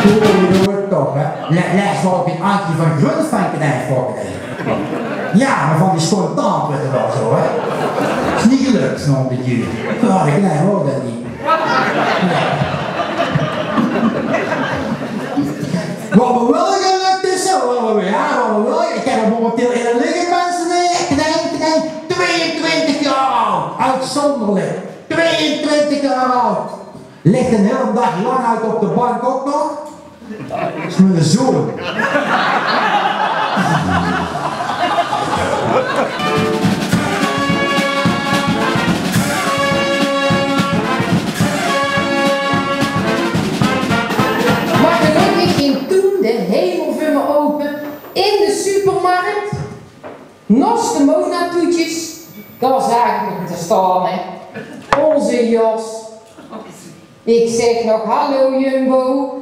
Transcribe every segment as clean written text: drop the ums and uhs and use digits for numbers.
Je hoort het toch, hè? Lijst wel op een Ankie van Grunsvankenij voorgedeeld. Ja, maar van die spontaan werd het wel zo, hè? Is niet gelukt, nog een beetje. Ja, de klein hoor dat niet. Nee. Wat me wel gelukt is, zo, wat me wel. Ik heb er momenteel in een liggen, mensen, klein, 22 jaar oud. Uitzonderlijk. 22 jaar oud. Ligt een hele dag lang uit op de bank ook nog. Dat is mijn zoon. Maar gelukkig ging toen de hemel voor me open in de supermarkt. Nos de Mona-toetjes, daar zag ik nog te staan, hè. Onze Jos. Ik zeg nog hallo Jumbo.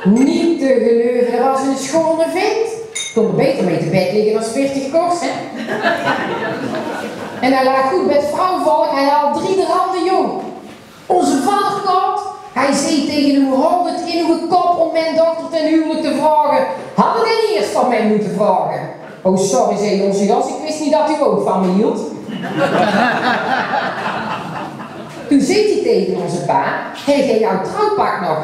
Niet te geloven, dat was een schone vent. Ik kon er beter mee te bed liggen dan 40 kost, hè. En hij lag goed met vrouwvolk, hij had 3 randen jong. Onze vaderkant, hij zei tegen hem, houd het in uw kop om mijn dochter ten huwelijk te vragen. Hadden we eerst van mij moeten vragen. Oh sorry, zei onze Jas, ik wist niet dat u ook van me hield. Toen zei hij tegen onze pa, heb jij jouw trouwpak nog?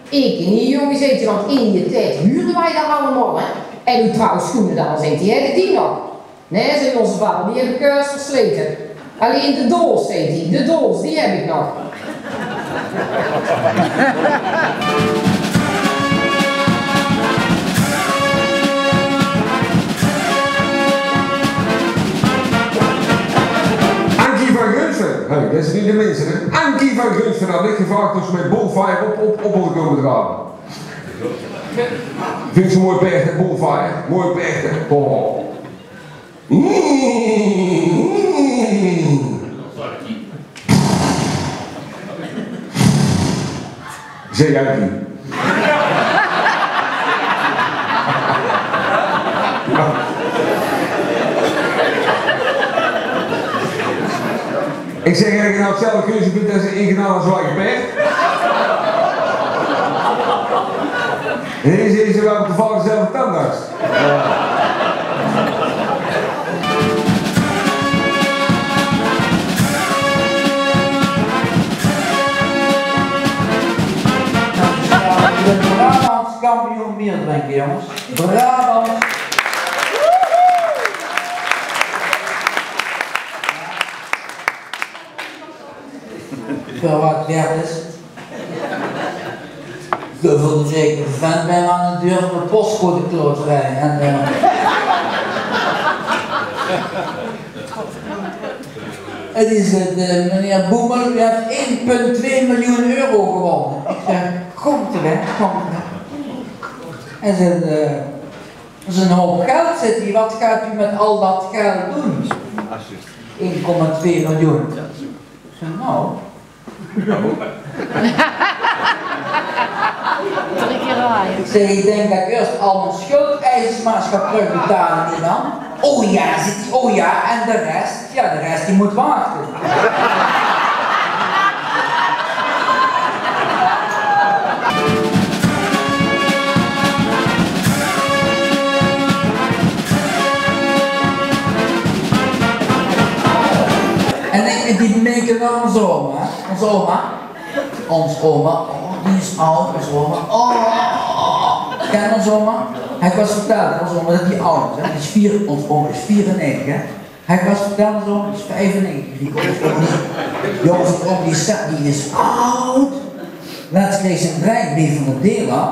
Ik niet, jongen, zei hij, want in je tijd huurden wij dat allemaal, hè. En uw trouwschoenen dan, zei hij, heb die nog? Nee, zei onze vader, die heb ik keurig versleten. Alleen de doos, zei hij, de doos, die heb ik nog. Ankie van Gunsven, hey, dat is niet de minste, hè? Ankie van Gunsven had ik gevraagd of ze met Bonfire op wilde komen dragen. Vind ik zo mooi berg, Bonfire, mooi berg. Oh. Zeg jij niet. Ik zeg eigenlijk nou hetzelfde kunstgebied als ingedaan als Wijkberg. En deze is er wel toevallig dezelfde tandarts. De Brabants kampioen bier drinken, jongens. Brabants. Voor wat werd is. Ik wil zeker vent bij me aan de deur van de postcode kloterij. Het is het, meneer Boemel, u hebt 1,2 miljoen euro gewonnen. Ik zeg, komt er weg, komt er weg. En ze dat is een hoop geld zit hier, wat gaat u met al dat geld doen? 1,2 miljoen. Ik zeg, nou. Ik zeg, ik denk dat ik eerst al mijn schuldeisers maar eens ga terugbetalen, niet dan? Oh ja, zit hij, oh ja, en de rest? Ja, de rest die moet wachten. En die denken naar onze oma, onze oma. Ons oma, oh, die is oud, onze oma, oh. Ken onze oma? Hij was verteld, onze oma, dat die oud is, hè? Die is onze oma is 94, hè? Hij was verteld, onze oma is 95. Die jongens, die is oud. Laatst kreeg ze een dreigbrief van de dealer.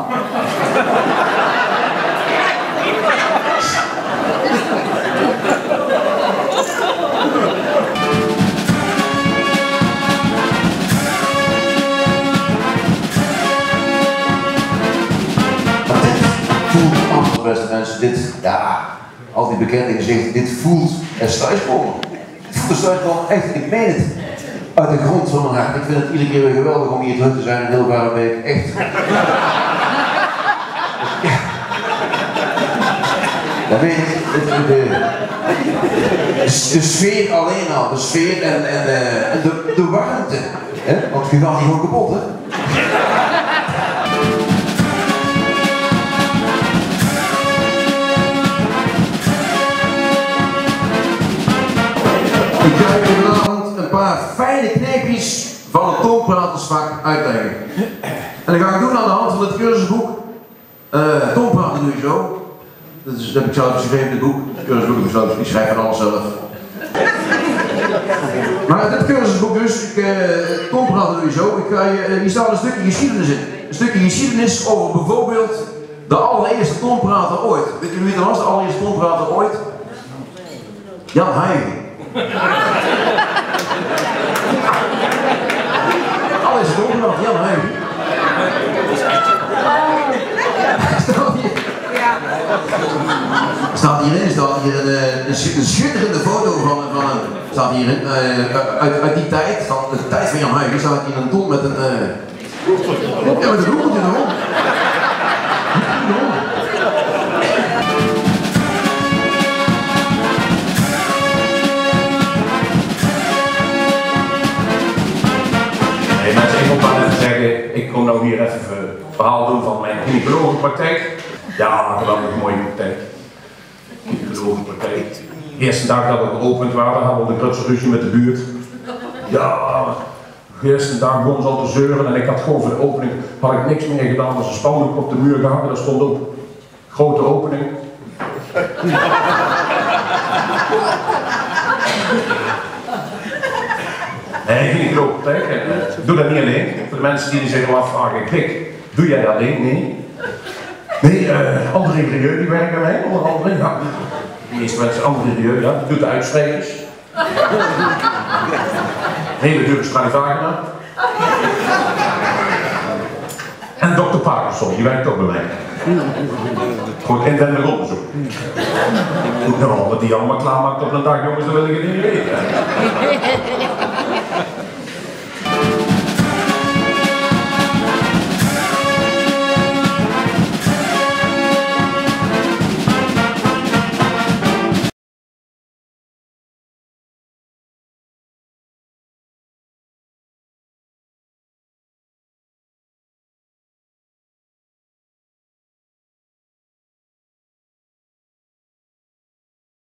Beste mensen, dit, ja, al die bekende gezichten, dit voelt als thuiskomen. Het voelt als thuiskomen, echt, ik meen het. Uit de grond van mijn hart. Ik vind het iedere keer weer geweldig om hier terug te zijn in Hilvarenbeek, echt. Ja. Dat weet ik, de sfeer alleen al, de sfeer en de warmte. Hè? Want je gaat die gewoon kapot, hè? Ik ga je vanavond een paar fijne kneepjes van het toonpratersvak uitleggen. En dat ga ik doen aan de hand van het cursusboek Toonpraten doe je zo. Dat heb ik zelf geschreven in het boek. Het cursusboek heb ik zelf, ik schrijf van alles zelf. Maar dit cursusboek dus, Toonpraten doe je zo. Hier staat een stukje geschiedenis in. Een stukje geschiedenis over bijvoorbeeld de allereerste toonprater ooit. Weet jullie wie dat was, de allereerste toonprater ooit? Jan Heijgen. Alles is opgebracht, Jan Heijgen. Staat hier een schitterende foto van hem. Staat hierin, uit die tijd, van de tijd van Jan Heijgen, staat hier een ton met een... ja, met een hoepeltje erop. Mensen, ik moet maar even zeggen, ik kom nou hier even een verhaal doen van mijn gynaecologenpraktijk. Ja, geweldig mooie praktijk. Gynaecologenpraktijk. De eerste dag dat we geopend waren, hadden we een krutselruzie met de buurt. Ja, de eerste dag begon ze al te zeuren en ik had gewoon voor de opening had ik niks meer gedaan dan een spandoek op de muur gehangen. Daar stond ook grote opening. Nee, gynaecologenpraktijk. Doe dat niet alleen. Voor de mensen die zich al afvragen, Krik, doe jij dat alleen? Nee. Nee, André Rieu die werken mee, onder andere. Ja. De meeste mensen, André Rieu, ja, die doet de uitsprekers. Hele dure Stradivarius. En dokter Parkinson, die werkt ook bij mij. Gewoon inwendig onderzoek. Nou, wat die allemaal klaarmaakt op een dag, jongens, dat wil ik het niet weten.